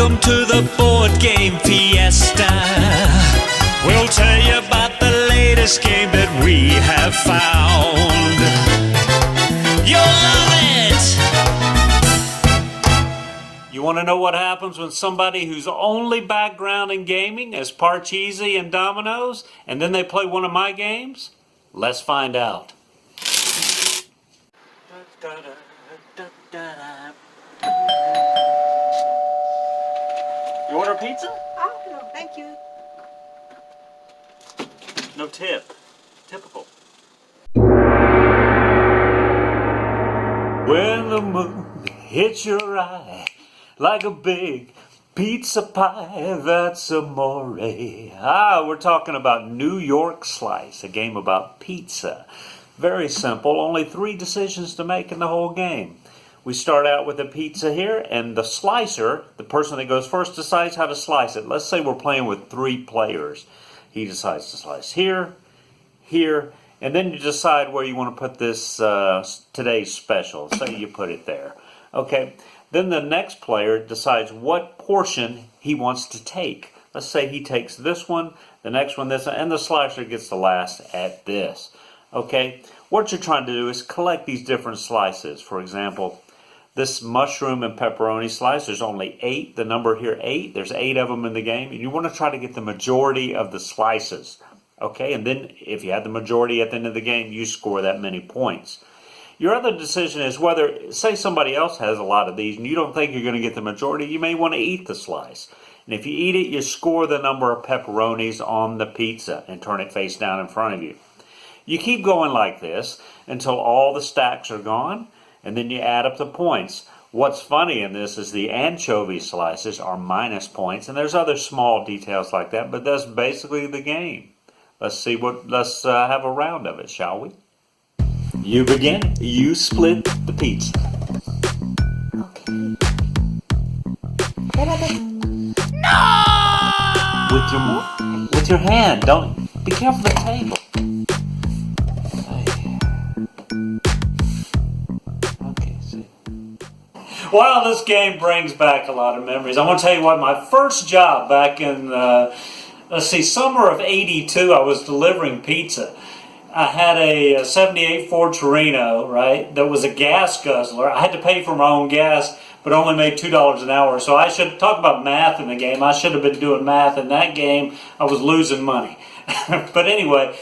Welcome to the Boardgame Fiesta. We'll tell you about the latest game that we have found. You'll love it! You want to know what happens when somebody whose only background in gaming is Parcheesi and dominoes, and then they play one of my games? Let's find out. You order pizza? Oh, no, thank you. No tip. Typical. When the moon hits your eye like a big pizza pie, that's amore. We're talking about New York Slice, a game about pizza. Very simple, only 3 decisions to make in the whole game. We start out with a pizza here, and the slicer, the person that goes first, decides how to slice it. Let's say we're playing with 3 players. He decides to slice here, here, and then you decide where you want to put this today's special. Say you put it there. Okay. Then the next player decides what portion he wants to take. Let's say he takes this one, the next one this one, and the slicer gets the last at this. Okay. What you're trying to do is collect these different slices. For example, this mushroom and pepperoni slice, there's only 8. The number here, 8. There's 8 of them in the game. And you want to try to get the majority of the slices. Okay, and then if you have the majority at the end of the game, you score that many points. Your other decision is whether, say somebody else has a lot of these and you don't think you're going to get the majority, you may want to eat the slice. And if you eat it, you score the number of pepperonis on the pizza and turn it face down in front of you. You keep going like this until all the stacks are gone, and then you add up the points. What's funny in this is the anchovy slices are minus points, and there's other small details like that, but that's basically the game. Let's have a round of it, shall we? You begin. You split the pizza. Okay. No! With your hand. Don't be careful of the table. Well, this game brings back a lot of memories. I want to tell you what, my first job back in, summer of '82, I was delivering pizza. I had a 78 Ford Torino, right, that was a gas guzzler. I had to pay for my own gas, but only made $2 an hour. So I should talk about math in the game. I should have been doing math in that game. I was losing money. But anyway,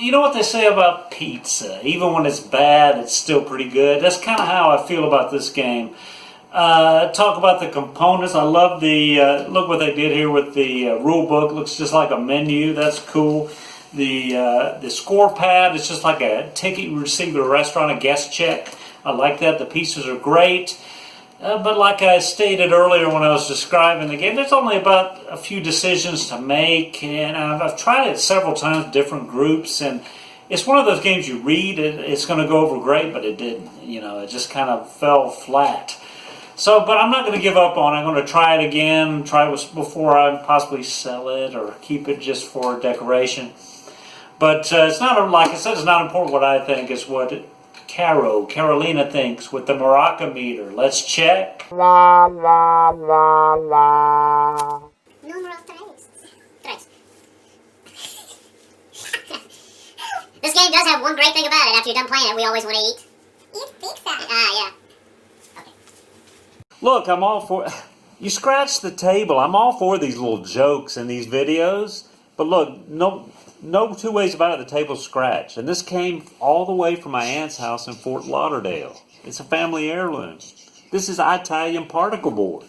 you know what they say about pizza? Even when it's bad, it's still pretty good. That's kind of how I feel about this game. Talk about the components. I love the, look what they did here with the rule book. Looks just like a menu. That's cool. The score pad is just like a ticket you receive at a restaurant, a guest check. I like that. The pieces are great. But like I stated earlier when I was describing the game, there's only about a few decisions to make, and I've tried it several times, different groups, and it's one of those games you read, it's going to go over great, but it didn't. You know, it just kind of fell flat. So, but I'm not going to give up on it. I'm going to try it again, try it before I possibly sell it or keep it just for decoration. But it's not, like I said, it's not important what I think, it's what Carolina thinks with the Maraca meter. Let's check. La la la la. Número 3. This game does have one great thing about it. After you're done playing it, we always want to eat. Eat pizza. Yeah. Okay. Look, I'm all for... You scratch the table. I'm all for these little jokes in these videos. But look, no 2 ways about it, the table's scratched. And this came all the way from my aunt's house in Fort Lauderdale. It's a family heirloom. This is Italian particle board.